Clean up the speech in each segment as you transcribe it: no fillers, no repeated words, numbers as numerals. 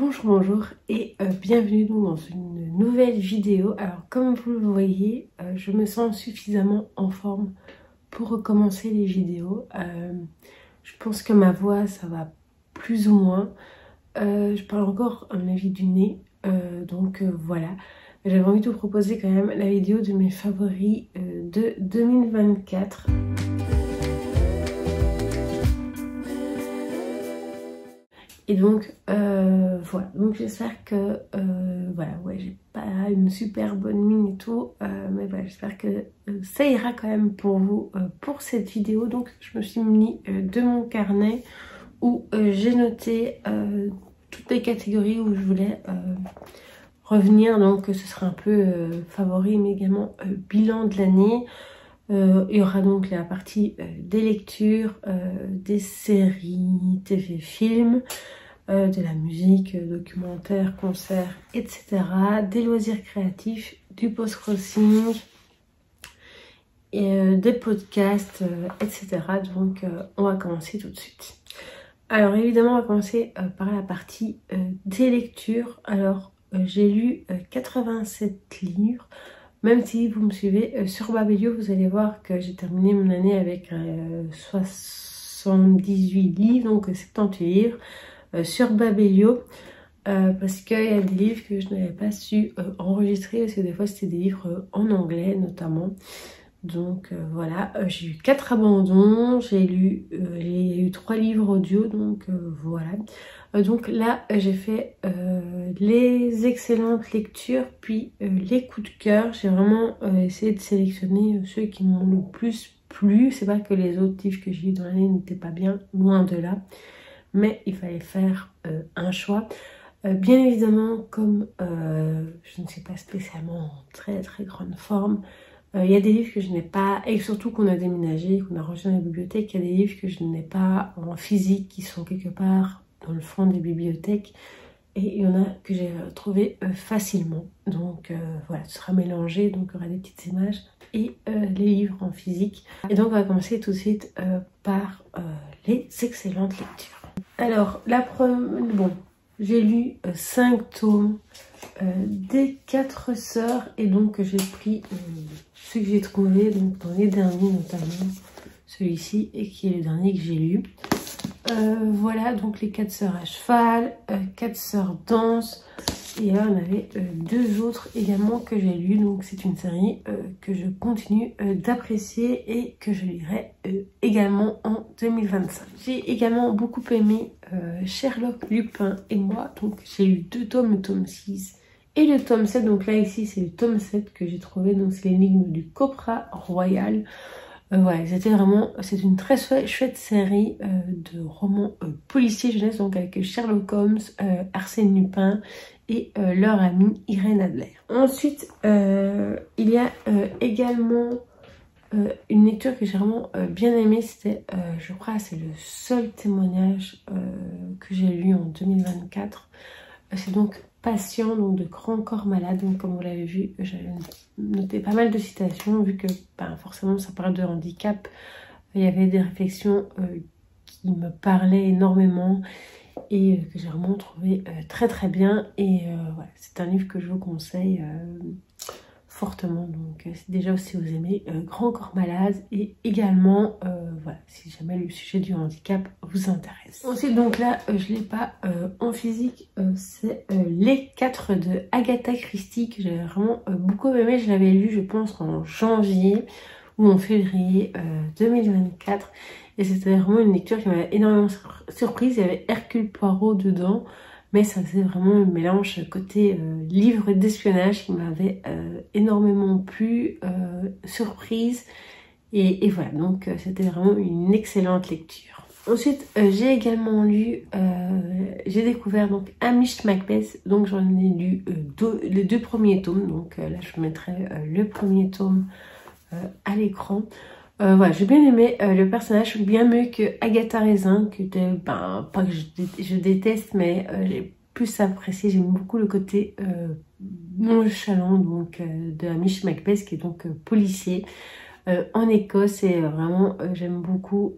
Bonjour et bienvenue dans une nouvelle vidéo. Alors comme vous le voyez, je me sens suffisamment en forme pour recommencer les vidéos. Je pense que ma voix ça va plus ou moins. Je parle encore à mon avis du nez, donc voilà. J'avais envie de vous proposer quand même la vidéo de mes favoris de 2024. Et donc voilà, donc j'espère que voilà, ouais, j'ai pas une super bonne mine et tout, mais voilà, j'espère que ça ira quand même pour vous pour cette vidéo. Donc je me suis mis de mon carnet où j'ai noté toutes les catégories où je voulais revenir. Donc ce sera un peu favori mais également bilan de l'année. Il y aura donc la partie des lectures, des séries, TV, films, de la musique, documentaire, concerts, etc. Des loisirs créatifs, du post-crossing, des podcasts, etc. Donc on va commencer tout de suite. Alors évidemment on va commencer par la partie des lectures. Alors j'ai lu 87 livres. Même si vous me suivez sur Babelio, vous allez voir que j'ai terminé mon année avec 78 livres, donc 78 livres sur Babelio. Parce qu'il y a des livres que je n'avais pas su enregistrer, parce que des fois c'était des livres en anglais notamment. Donc voilà, j'ai eu 4 abandons, j'ai eu 3 livres audio, donc voilà. Donc là j'ai fait les excellentes lectures, puis les coups de cœur. J'ai vraiment essayé de sélectionner ceux qui m'ont le plus plu. C'est pas que les autres livres que j'ai lus dans l'année n'étaient pas bien, loin de là, mais il fallait faire un choix. Bien évidemment, comme je ne suis pas spécialement en très grande forme, il y a des livres que je n'ai pas, et surtout qu'on a déménagé, qu'on a rangé dans la bibliothèque, il y a des livres que je n'ai pas en physique, qui sont quelque part dans le fond des bibliothèques, et il y en a que j'ai trouvé facilement. Donc voilà, ce sera mélangé, donc il y aura des petites images et les livres en physique. Et donc on va commencer tout de suite par les excellentes lectures. Alors la première, bon, j'ai lu 5 tomes des 4 sœurs, et donc j'ai pris ce que j'ai trouvé donc dans les derniers, notamment celui-ci, et qui est le dernier que j'ai lu. Voilà, donc les 4 sœurs à cheval, 4 sœurs danse, et là on avait 2 autres également que j'ai lu. Donc c'est une série que je continue d'apprécier et que je lirai également en 2025. J'ai également beaucoup aimé Sherlock, Lupin et moi, donc j'ai lu 2 tomes, le tome 6 et le tome 7. Donc là ici c'est le tome 7 que j'ai trouvé, donc c'est l'énigme du Cobra Royal. Voilà, c'était vraiment, c'est une très chouette série de romans policiers jeunesse, donc avec Sherlock Holmes, Arsène Lupin et leur amie Irène Adler. Ensuite, il y a également une lecture que j'ai vraiment bien aimée. C'était, je crois, c'est le seul témoignage que j'ai lu en 2024. C'est donc Patient, donc de Grand Corps Malade. Donc comme vous l'avez vu, j'avais noté pas mal de citations, vu que forcément ça parle de handicap. Il y avait des réflexions qui me parlaient énormément et que j'ai vraiment trouvé très bien. Et voilà, c'est un livre que je vous conseille fortement. Donc c'est déjà aussi vous aimez Grand Corps Malade, et également voilà, si jamais le sujet du handicap vous intéresse. Ensuite donc là je l'ai pas en physique, c'est Les 4 de Agatha Christie, que j'avais vraiment beaucoup aimé. Je l'avais lu je pense en janvier ou en février 2024, et c'était vraiment une lecture qui m'avait énormément surprise. Il y avait Hercule Poirot dedans, mais ça faisait vraiment un mélange côté livre d'espionnage qui m'avait énormément plu, surprise, et voilà, donc c'était vraiment une excellente lecture. Ensuite j'ai également lu, j'ai découvert donc Hamish Macbeth, donc j'en ai lu les 2 premiers tomes, donc là je mettrai le premier tome à l'écran. Voilà, j'ai bien aimé le personnage, bien mieux que Agatha Raisin, qui était, pas que je déteste, mais j'ai plus apprécié. J'aime beaucoup le côté nonchalant donc de Hamish Macbeth, qui est donc policier. en Écosse. Et vraiment, j'aime beaucoup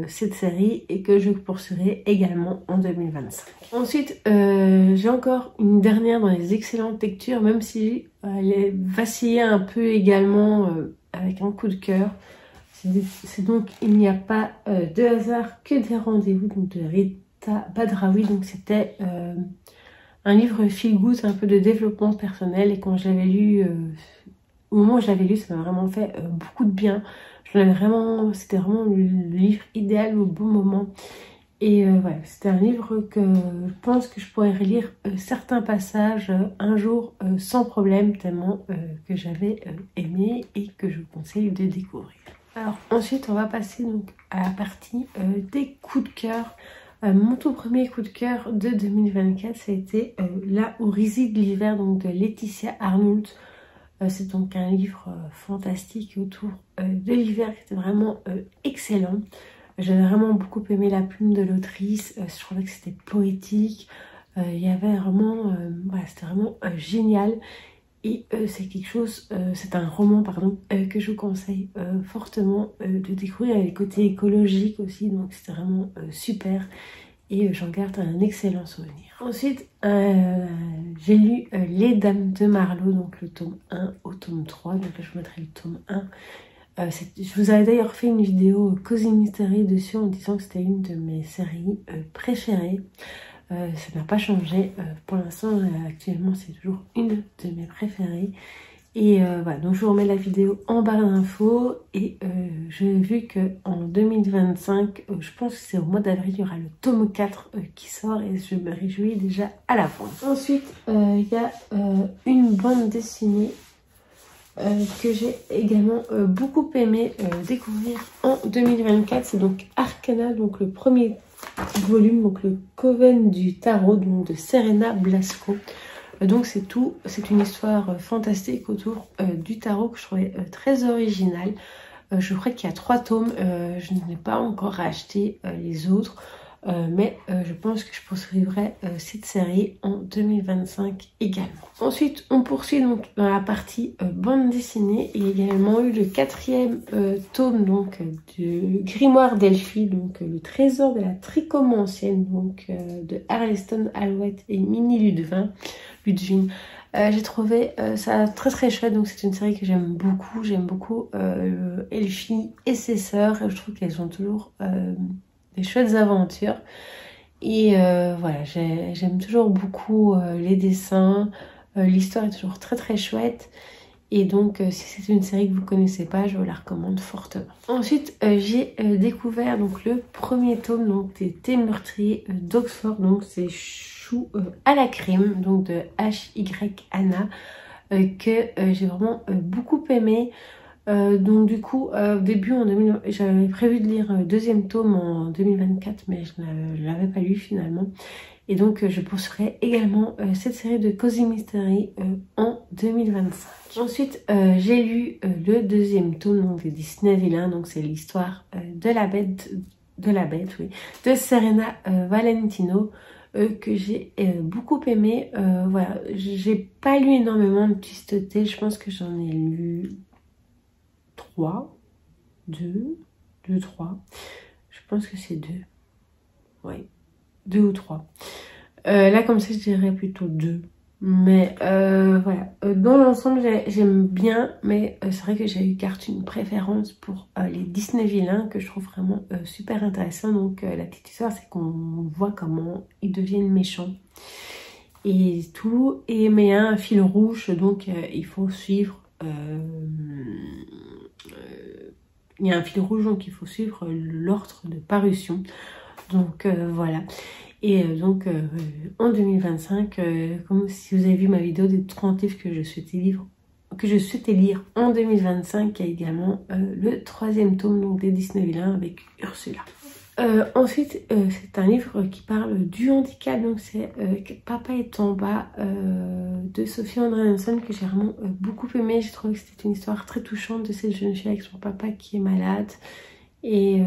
cette série et que je poursuivrai également en 2025. Ensuite, j'ai encore une dernière dans les excellentes lectures, même si elle est vacillée un peu également avec un coup de cœur. C'est donc Il n'y a pas de hasard que des rendez-vous, donc de Rita Badrawi. Donc c'était un livre feel good, un peu de développement personnel, et quand je l'avais lu, au moment où je l'avais lu, ça m'a vraiment fait beaucoup de bien. C'était vraiment le livre idéal au bon moment. Et voilà, c'était un livre que je pense que je pourrais relire certains passages un jour sans problème, tellement que j'avais aimé et que je vous conseille de découvrir. Alors ensuite, on va passer donc à la partie des coups de cœur. Mon tout premier coup de cœur de 2024, ça a été Là où réside l'hiver, donc de Laetitia Arnoult. C'est donc un livre fantastique autour de l'hiver qui était vraiment excellent. J'avais vraiment beaucoup aimé la plume de l'autrice. Je trouvais que c'était poétique. Il y avait vraiment, voilà, c'était vraiment génial. Et c'est un roman que je vous conseille fortement de découvrir. Il y a les côtés écologiques aussi, donc c'était vraiment super. Et j'en garde un excellent souvenir. Ensuite, j'ai lu Les Dames de Marlowe, donc le tome 1 au tome 3. Donc là, je vous mettrai le tome 1. Je vous avais d'ailleurs fait une vidéo Cozy Mystery dessus en disant que c'était une de mes séries préférées. Ça n'a pas changé. Pour l'instant, actuellement, c'est toujours une de mes préférées. Et voilà, donc je vous remets la vidéo en barre d'infos. Et j'ai vu qu'en 2025, je pense que c'est au mois d'avril, il y aura le tome 4 qui sort. Et je me réjouis déjà à la fin. Ensuite, il y a une bande dessinée que j'ai également beaucoup aimé découvrir en 2024. C'est donc Arcana, donc le premier volume, donc le Coven du Tarot, donc de Serena Blasco. Donc c'est une histoire fantastique autour du tarot que je trouvais très originale. Je crois qu'il y a 3 tomes, je n'ai pas encore racheté les autres. Mais je pense que je poursuivrai cette série en 2025 également. Ensuite, on poursuit donc dans la partie bande dessinée. Il y a également eu le 4e tome donc du Grimoire d'Elfie, donc le trésor de la tricomancienne, donc de Arleston Alouette et Minnie Ludwin. J'ai trouvé ça très très chouette, donc c'est une série que j'aime beaucoup. J'aime beaucoup Elfie et ses sœurs. Je trouve qu'elles ont toujours des chouettes aventures. Et voilà, j'aime toujours beaucoup les dessins. L'histoire est toujours très très chouette. Et donc, si c'est une série que vous connaissez pas, je vous la recommande fortement. Ensuite, j'ai découvert donc le premier tome donc des Thé meurtriers d'Oxford. Donc, c'est Chou à la crème, donc de H.Y. Anna, que j'ai vraiment beaucoup aimé. Donc du coup, au début, j'avais prévu de lire le 2e tome en 2024, mais je ne l'avais pas lu finalement. Et donc, je poursuivrai également cette série de Cozy Mystery en 2025. Ensuite, j'ai lu le 2e tome donc, de Disney Villain. Donc, c'est l'histoire de la bête, de Serena Valentino, que j'ai beaucoup aimé. Voilà, j'ai pas lu énormément de twistetés. Je pense que j'en ai lu 3. Je pense que c'est 2. Oui, 2 ou 3. Là, comme ça, je dirais plutôt 2. Mais voilà, dans l'ensemble, j'aime bien, mais c'est vrai que j'écarte une préférence pour les Disney vilains que je trouve vraiment super intéressant. Donc la petite histoire, c'est qu'on voit comment ils deviennent méchants et tout. Mais il y a un fil rouge, donc il faut suivre. Il y a un fil rouge, donc il faut suivre l'ordre de parution. Donc voilà. Et donc en 2025, comme si vous avez vu ma vidéo des 30 livres que je souhaitais lire en 2025, il y a également le 3e tome donc, des Disney vilains avec Ursula. Ensuite, c'est un livre qui parle du handicap, donc c'est Papa est en bas de Sophie Andréasson, que j'ai vraiment beaucoup aimé. J'ai trouvé que c'était une histoire très touchante de cette jeune fille avec son papa qui est malade. Et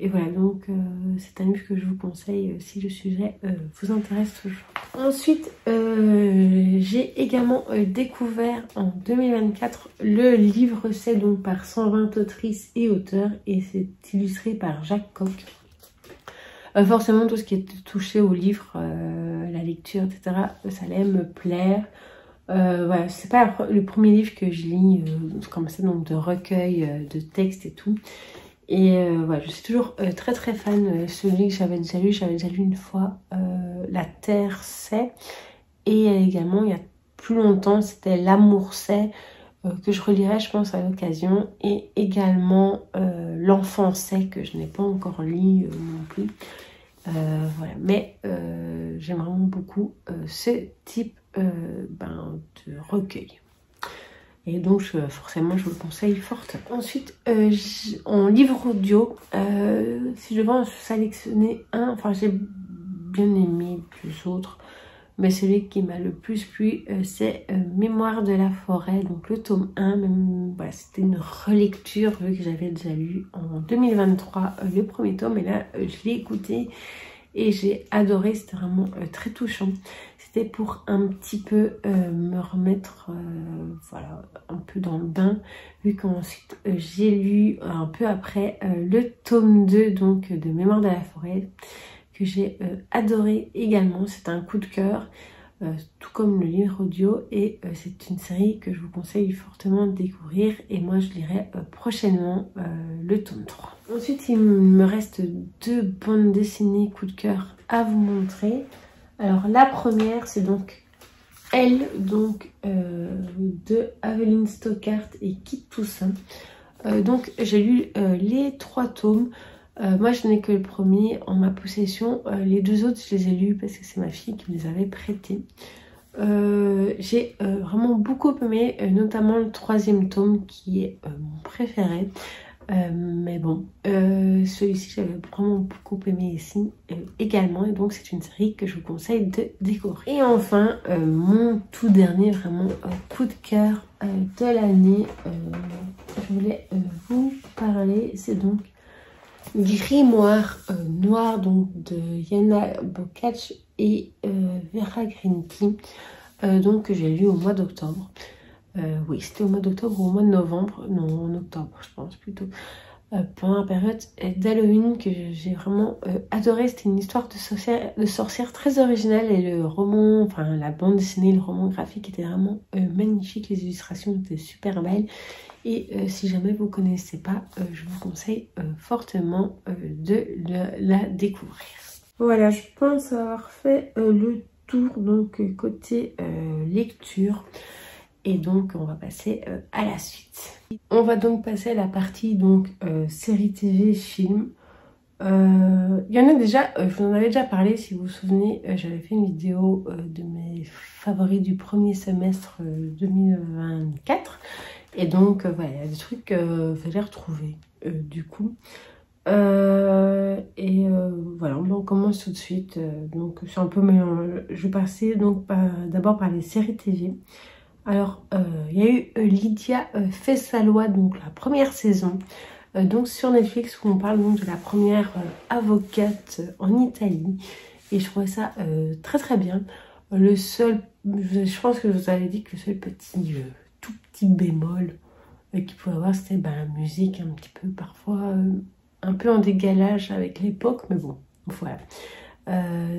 voilà, donc c'est un livre que je vous conseille si le sujet vous intéresse toujours. Ensuite, j'ai également découvert en 2024 le livre C'est donc par 120 autrices et auteurs et c'est illustré par Jacques Coq. Forcément, tout ce qui est touché au livre, la lecture, etc., ça allait me plaire. Voilà, c'est pas le premier livre que je lis comme ça, donc de recueil de textes et tout. Et voilà, je suis toujours très très fan. Celui que j'avais déjà lu une fois, La Terre sait. Et également, il y a plus longtemps, c'était L'amour sait, que je relirai, je pense, à l'occasion. Et également L'enfant sait, que je n'ai pas encore lu non plus. Voilà, mais j'aime vraiment beaucoup ce type de recueil. Et donc forcément je vous le conseille fortement. Ensuite en livre audio, si je devais en sélectionner un, enfin j'ai bien aimé plus autres, mais celui qui m'a le plus plu c'est Mémoire de la forêt, donc le tome 1. Voilà, c'était une relecture vu que j'avais déjà lu en 2023 le premier tome, et là je l'ai écouté et j'ai adoré, c'était vraiment très touchant. C'était pour un petit peu me remettre voilà, un peu dans le bain, vu qu'ensuite j'ai lu un peu après le tome 2 donc de Mémoire de la forêt, que j'ai adoré également. C'est un coup de cœur, tout comme le livre audio, et c'est une série que je vous conseille fortement de découvrir, et moi je lirai prochainement le tome 3. Ensuite il me reste 2 bandes dessinées coup de cœur à vous montrer. Alors la première c'est donc Elle, donc de Aveline Stockart et Kit Toussaint. Donc j'ai lu les 3 tomes. Moi je n'ai que le premier en ma possession, les 2 autres je les ai lus parce que c'est ma fille qui me les avait prêtés. J'ai vraiment beaucoup aimé, notamment le 3e tome qui est mon préféré. Mais bon, celui-ci j'avais vraiment beaucoup aimé ici également, et donc c'est une série que je vous conseille de découvrir. Et enfin mon tout dernier vraiment coup de cœur de l'année, je voulais vous parler, c'est donc Grimoire noir, donc de Yana Bokach et Vera Grinky, donc que j'ai lu au mois d'octobre. Oui, c'était au mois d'octobre ou au mois de novembre, non en octobre je pense plutôt, pendant la période d'Halloween, que j'ai vraiment adoré. C'était une histoire de sorcière très originale, et le roman, enfin la bande dessinée, le roman graphique était vraiment magnifique, les illustrations étaient super belles. Et si jamais vous ne connaissez pas, je vous conseille fortement de la découvrir. Voilà, je pense avoir fait le tour donc côté lecture. Et donc on va passer à la suite. On va donc passer à la partie donc série TV, film. Il y en a déjà, je vous en avais déjà parlé si vous vous souvenez, j'avais fait une vidéo de mes favoris du premier semestre 2024. Et donc voilà, il y a des trucs que je vais retrouver du coup. Voilà, on commence tout de suite. Donc c'est un peu mélangé. Je vais passer donc d'abord par les séries TV. Alors, il y a eu Lydia fait sa loi, donc la première saison, donc sur Netflix, où on parle donc de la première avocate en Italie. Et je trouvais ça très très bien. Le seul, je pense que je vous avais dit que le seul petit, tout petit bémol qu'il pouvait avoir, c'était la musique un petit peu parfois, un peu en décalage avec l'époque, mais bon, voilà.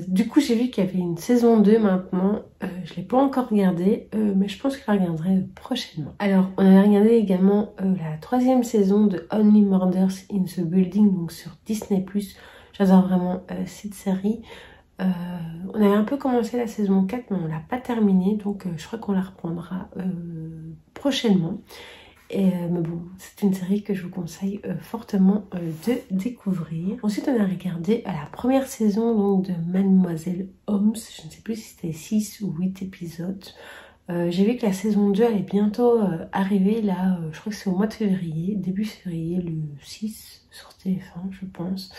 Du coup j'ai vu qu'il y avait une saison 2 maintenant, je l'ai pas encore regardée, mais je pense que je la regarderai prochainement. Alors on avait regardé également la 3e saison de Only Murders in the Building, donc sur Disney+. J'adore vraiment cette série. On avait un peu commencé la saison 4 mais on l'a pas terminée, donc je crois qu'on la reprendra prochainement. Mais bon, c'est une série que je vous conseille fortement de découvrir. Ensuite, on a regardé la première saison donc, de Mademoiselle Holmes. Je ne sais plus si c'était 6 ou 8 épisodes. J'ai vu que la saison 2 allait bientôt arriver. Là, je crois que c'est au mois de février, début février, le 6 sur TF1, je pense.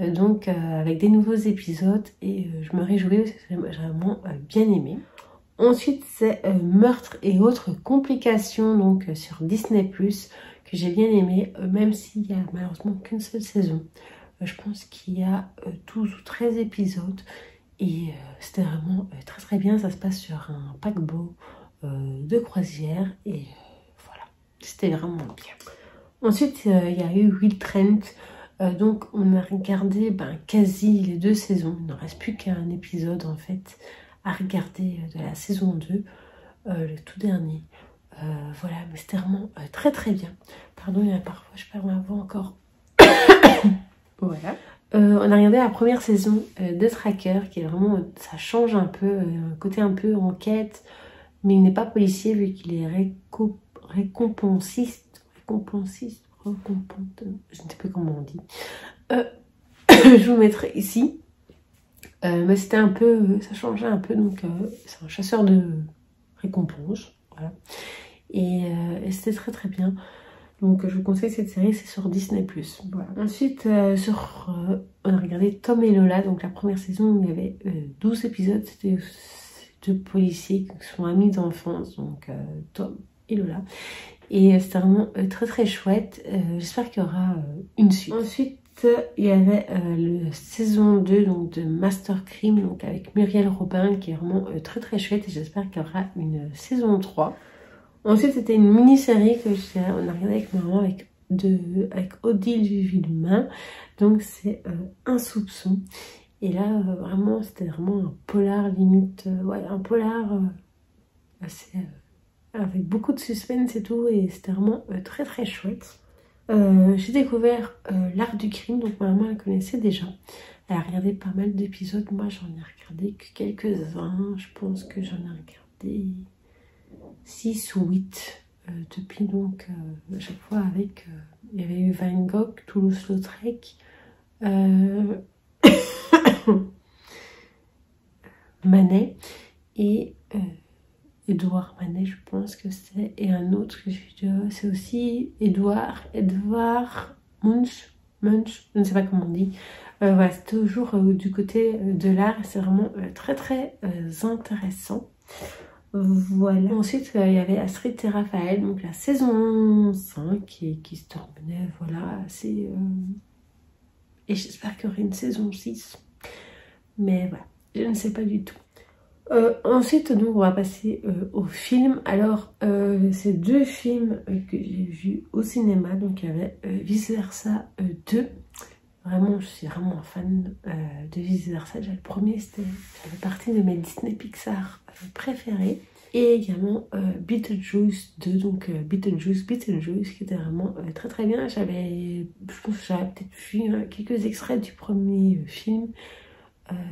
Donc, avec des nouveaux épisodes. Et je me réjouis parce que j'ai vraiment bien aimé. Ensuite, c'est Meurtre et autres complications, donc sur Disney+, que j'ai bien aimé, même s'il y a malheureusement qu'une seule saison. Je pense qu'il y a 12 ou 13 épisodes. Et c'était vraiment très très bien. Ça se passe sur un paquebot de croisière et voilà, c'était vraiment bien. Ensuite, il y a eu Will Trent. Donc on a regardé quasi les 2 saisons. Il ne reste plus qu'un épisode en fait à regarder de la saison 2, le tout dernier. Voilà, mais c'était vraiment très très bien. Pardon, il y a parfois je perds ma voix encore. Voilà. On a regardé la première saison de Tracker, qui est vraiment, ça change un peu, un côté un peu enquête, mais il n'est pas policier vu qu'il est récompensiste, je ne sais plus comment on dit. Je vous mettrai ici. Mais c'était un peu, ça changeait un peu, donc c'est un chasseur de récompenses, voilà. Et c'était très très bien. Donc je vous conseille cette série, c'est sur Disney+. Voilà. Ensuite, on a regardé Tom et Lola, donc la première saison où il y avait 12 épisodes, c'était 2 policiers qui sont amis d'enfance, donc Tom et Lola. Et c'était vraiment très très chouette. J'espère qu'il y aura une suite. Ensuite, il y avait la saison 2 donc, de Master Crime, donc avec Muriel Robin, qui est vraiment très très chouette, et j'espère qu'il y aura une saison 3. Ensuite, c'était une mini-série que on a regardé avec maman, avec Odile Villemain. Donc, c'est Un soupçon. Et là, vraiment, c'était vraiment un polar limite. Ouais, un polar assez... avec beaucoup de suspense et tout. Et c'était vraiment très très chouette. J'ai découvert L'Art du crime. Donc, ma maman, elle connaissait déjà. Elle a regardé pas mal d'épisodes. Moi, j'en ai regardé que quelques-uns. Je pense que j'en ai regardé 6 ou 8 depuis, donc à chaque fois avec il y avait eu Van Gogh, Toulouse-Lautrec, Manet et Édouard Manet, je pense que c'est, et un autre que c'est aussi Édouard Munch, je ne sais pas comment on dit. Voilà, c'est toujours du côté de l'art, et c'est vraiment très très intéressant. Voilà. Ensuite, il y avait Astrid et Raphaël, donc la saison 5 qui se terminait, voilà, assez... Et j'espère qu'il y aurait une saison 6. Mais voilà, je ne sais pas du tout. Ensuite, donc, on va passer aux films. Alors, c'est 2 films que j'ai vus au cinéma. Donc, il y avait Vice Versa 2. Vraiment, je suis vraiment fan de Vice Versa. Déjà, le premier, ça fait partie de mes Disney Pixar préférés. Et également Beetlejuice 2, donc Beetlejuice, qui était vraiment très très bien. Je pense que j'avais peut-être vu quelques extraits du premier film.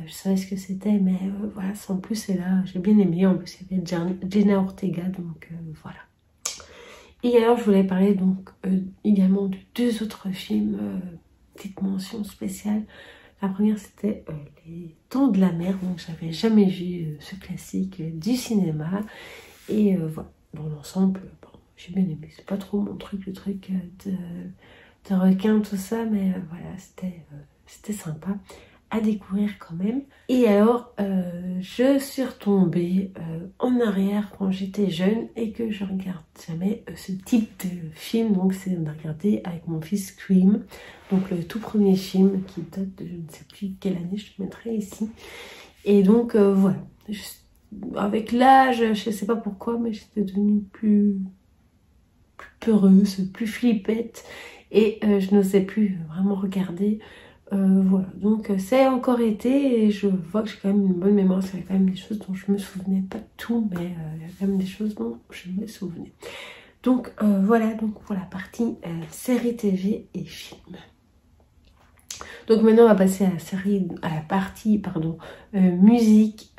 Je savais ce que c'était, mais voilà, sans plus, c'est là, j'ai bien aimé. En plus, il y avait Jenna Ortega, donc voilà. Et alors, je voulais parler donc également de 2 autres films, petite mention spéciale. La première, c'était Les Dents de la Mer, donc j'avais jamais vu ce classique du cinéma. Et voilà, dans l'ensemble, bon, j'ai bien aimé. C'est pas trop mon truc, le truc de requin, tout ça, mais voilà, c'était sympa à découvrir quand même. Et alors, je suis retombée en arrière quand j'étais jeune et que je regarde jamais ce type de film. Donc, c'est de regarder avec mon fils Scream, donc le tout premier film qui date de je ne sais plus quelle année, je te mettrai ici. Et donc, voilà. Avec l'âge, je sais pas pourquoi, mais j'étais devenue plus peureuse, plus flippette. Et je n'osais plus vraiment regarder. Voilà, donc c'est encore été et je vois que j'ai quand même une bonne mémoire. C'est quand même des choses dont je me souvenais, pas de tout, mais il y a quand même des choses dont je me souvenais. Donc voilà, donc pour la partie série TV et film. Donc maintenant on va passer à la partie musique,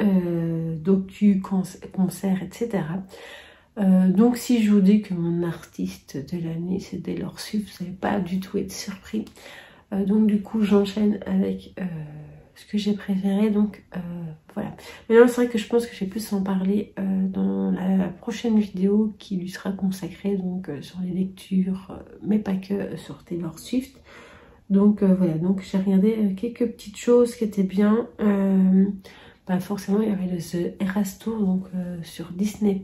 docu, concert, etc. Donc si je vous dis que mon artiste de l'année c'est Taylor Swift, vous n'allez pas du tout être surpris. Donc du coup j'enchaîne avec ce que j'ai préféré, donc voilà. Maintenant c'est vrai que je pense que je vais plus en parler dans la prochaine vidéo qui lui sera consacrée donc sur les lectures, mais pas que sur Taylor Swift. Donc voilà, donc j'ai regardé quelques petites choses qui étaient bien. Forcément il y avait le The Eras Tour donc sur Disney+.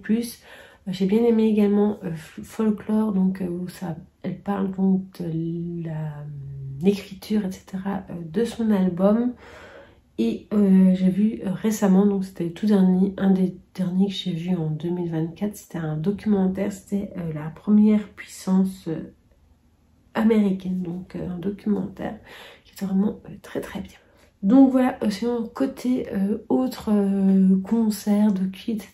J'ai bien aimé également Folklore, donc où elle parle donc de l'écriture, etc. de son album. Et j'ai vu récemment, donc c'était tout dernier, un des derniers que j'ai vu en 2024, c'était un documentaire, c'était la première puissance américaine, donc un documentaire qui était vraiment très très bien. Donc voilà, sinon côté autres concerts, docu, etc.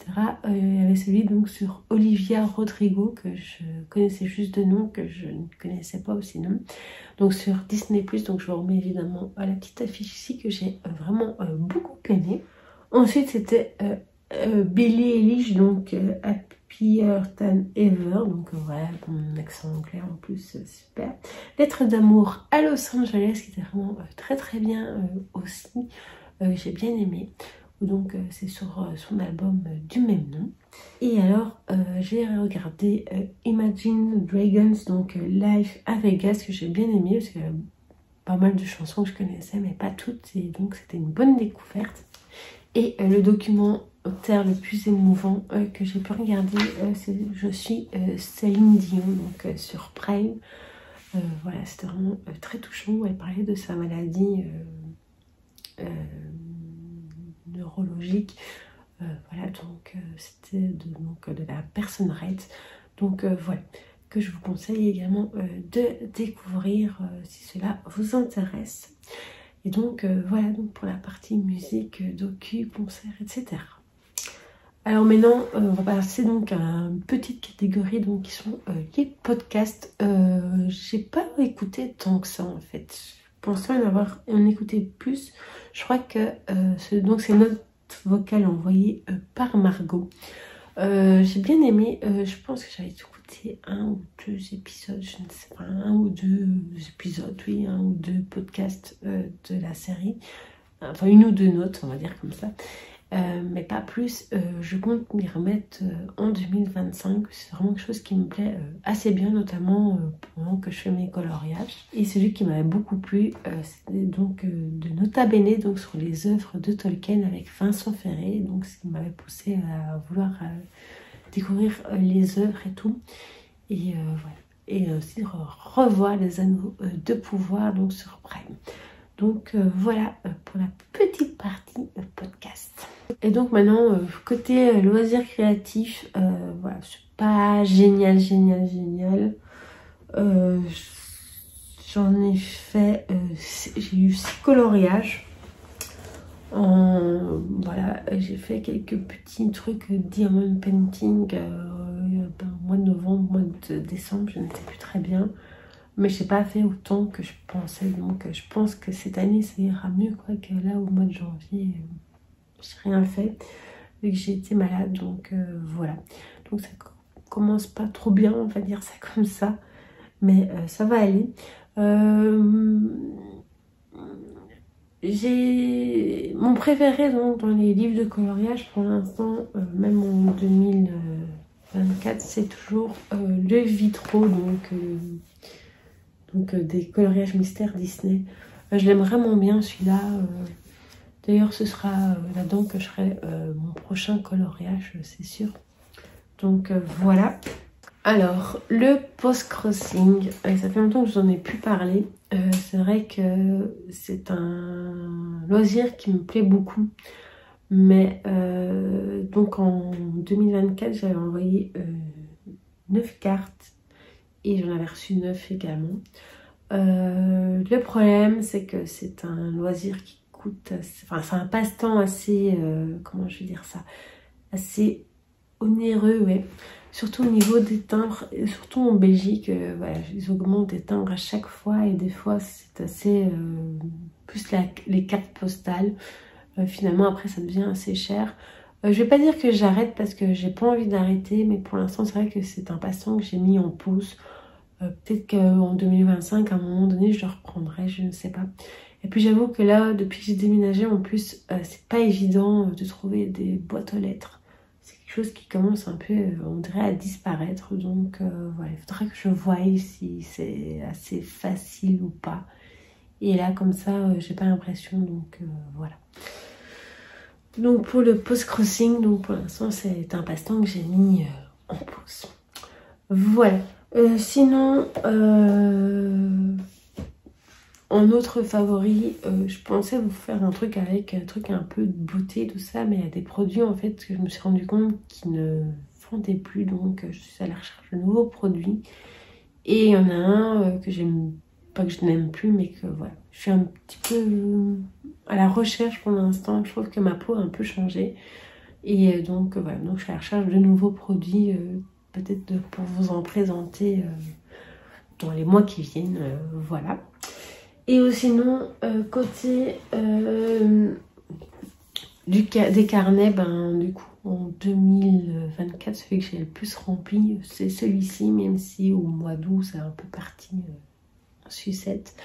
Il y avait celui donc sur Olivia Rodrigo que je connaissais juste de nom, que je ne connaissais pas aussi non. Donc sur Disney+, donc je vous remets évidemment la petite affiche ici que j'ai vraiment beaucoup aimé. Ensuite c'était Billie Eilish, donc Happier Than Ever, donc voilà, mon accent anglais en plus, super. Lettre d'amour à Los Angeles, qui était vraiment très très bien aussi, j'ai bien aimé. Donc c'est sur son album du même nom. Et alors j'ai regardé Imagine Dragons, donc Live à Vegas, que j'ai bien aimé, parce qu'il y a pas mal de chansons que je connaissais, mais pas toutes, et donc c'était une bonne découverte. Et le documentaire le plus émouvant que j'ai pu regarder, c'est Je suis Céline Dion, donc sur Prime. Voilà, c'était vraiment très touchant. Elle parlait de sa maladie neurologique. Voilà, donc c'était de la personne rate. Donc voilà, que je vous conseille également de découvrir si cela vous intéresse. Et donc voilà, donc pour la partie musique, docu, concert, etc. Alors maintenant, on va passer donc à une petite catégorie donc, qui sont les podcasts. J'ai pas écouté tant que ça en fait. Je pense pas en écouté plus. Je crois que donc c'est notre vocale envoyée par Margot. J'ai bien aimé. Je pense que j'avais écouté 1 ou 2 épisodes, je ne sais pas, 1 ou 2 épisodes, oui, 1 ou 2 podcasts de la série. Enfin, 1 ou 2 notes, on va dire comme ça. Mais pas plus. Je compte m'y remettre en 2025. C'est vraiment quelque chose qui me plaît assez bien, notamment pendant que je fais mes coloriages. Et celui qui m'avait beaucoup plu, c'était donc de Nota Bene, donc sur les œuvres de Tolkien avec Vincent Ferré, donc ce qui m'avait poussé à vouloir découvrir les œuvres et tout. Et voilà. Et aussi revoir les Anneaux de pouvoir donc sur Prime. Donc voilà pour la petite partie podcast. Et donc maintenant côté loisirs créatifs, voilà, c'est pas génial. J'en ai fait, j'ai eu 6 coloriages. Voilà, j'ai fait quelques petits trucs diamond painting mois de novembre, mois de décembre, je ne sais plus très bien. Mais je n'ai pas fait autant que je pensais, donc je pense que cette année ça ira mieux quoi, que là au mois de janvier j'ai rien fait vu que j'ai été malade, donc voilà. Donc ça commence pas trop bien, on va dire ça comme ça, mais ça va aller. J'ai mon préféré donc dans les livres de coloriage pour l'instant, même en 2024, c'est toujours le Vitro, donc des coloriages mystères Disney. Je l'aime vraiment bien celui-là. D'ailleurs ce sera là-dedans que je ferai mon prochain coloriage, c'est sûr. Donc voilà. Alors le post-crossing, ça fait longtemps que je n'en ai plus parlé. C'est vrai que c'est un loisir qui me plaît beaucoup. Mais donc en 2024 j'avais envoyé 9 cartes. Et j'en avais reçu 9 également. Le problème, c'est que c'est un loisir qui coûte assez, enfin, c'est un passe-temps assez, comment je vais dire ça, assez onéreux, ouais. Surtout au niveau des timbres, et surtout en Belgique, voilà, ils augmentent des timbres à chaque fois, et des fois c'est assez, plus les cartes postales. Finalement, après, ça devient assez cher. Je vais pas dire que j'arrête parce que j'ai pas envie d'arrêter, mais pour l'instant, c'est vrai que c'est un passe-temps que j'ai mis en pause. Peut-être qu'en 2025, à un moment donné, je le reprendrai, je ne sais pas. Et puis j'avoue que là, depuis que j'ai déménagé, en plus, c'est pas évident de trouver des boîtes aux lettres. C'est quelque chose qui commence un peu, on dirait, à disparaître. Donc voilà, il faudrait que je voie si c'est assez facile ou pas. Et là, comme ça, j'ai pas l'impression, donc voilà. Donc pour le post-crossing, donc pour l'instant, c'est un passe-temps que j'ai mis en pause. Voilà. Sinon, En autre favori, je pensais vous faire un truc avec un truc un peu de beauté, tout ça, mais il y a des produits en fait que je me suis rendu compte qui ne vendaient plus, donc je suis à la recherche de nouveaux produits. Et il y en a un que j'aime, pas que je n'aime plus, mais que voilà, je suis un petit peu à la recherche pour l'instant. Je trouve que ma peau a un peu changé. Et donc voilà, donc je suis à la recherche de nouveaux produits, peut-être pour vous en présenter dans les mois qui viennent, voilà. Et sinon, côté des carnets, ben du coup en 2024, celui que j'ai le plus rempli, c'est celui-ci, même si au mois d'août, c'est un peu parti en sucette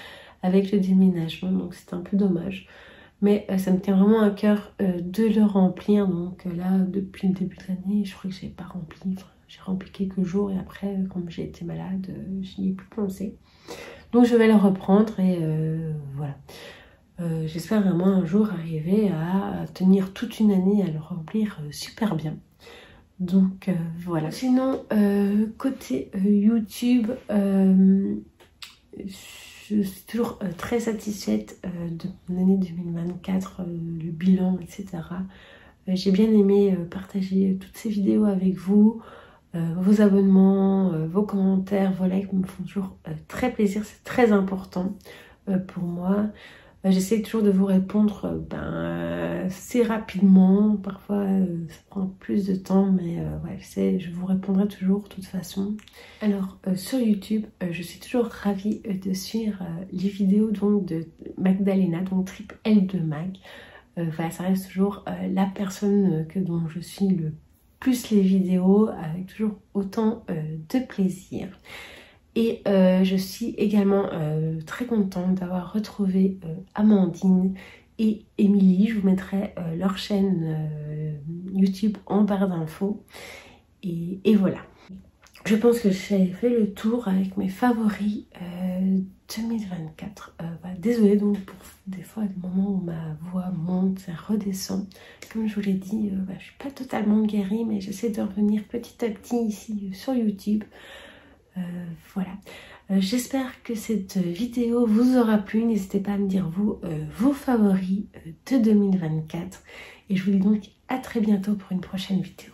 avec le déménagement, donc c'est un peu dommage. Mais ça me tient vraiment à cœur de le remplir. Donc là, depuis le début de l'année, je crois que j'ai pas rempli. Enfin, j'ai rempli quelques jours et après, comme j'ai été malade, je n'y ai plus pensé. Donc je vais le reprendre et voilà. J'espère vraiment un jour arriver à tenir toute une année à le remplir super bien. Donc voilà. Sinon, côté YouTube, je suis toujours très satisfaite de mon année 2024, le bilan, etc. J'ai bien aimé partager toutes ces vidéos avec vous. Vos abonnements, vos commentaires, vos likes me font toujours très plaisir. C'est très important pour moi. J'essaie toujours de vous répondre assez rapidement. Parfois, ça prend plus de temps, mais ouais, je vous répondrai toujours de toute façon. Alors, sur YouTube, je suis toujours ravie de suivre les vidéos donc, de Magdalena, donc Trip L de Mag. Voilà, ça reste toujours la personne dont je suis le plus les vidéos, avec toujours autant de plaisir. Et je suis également très contente d'avoir retrouvé Amandine et Émilie. Je vous mettrai leur chaîne YouTube en barre d'infos. Et voilà. Je pense que j'ai fait le tour avec mes favoris 2024. Désolée donc pour des fois des moments où ma voix monte et redescend. Comme je vous l'ai dit, je ne suis pas totalement guérie, mais j'essaie de revenir petit à petit ici sur YouTube. Voilà. J'espère que cette vidéo vous aura plu. N'hésitez pas à me dire vos favoris de 2024. Et je vous dis donc à très bientôt pour une prochaine vidéo.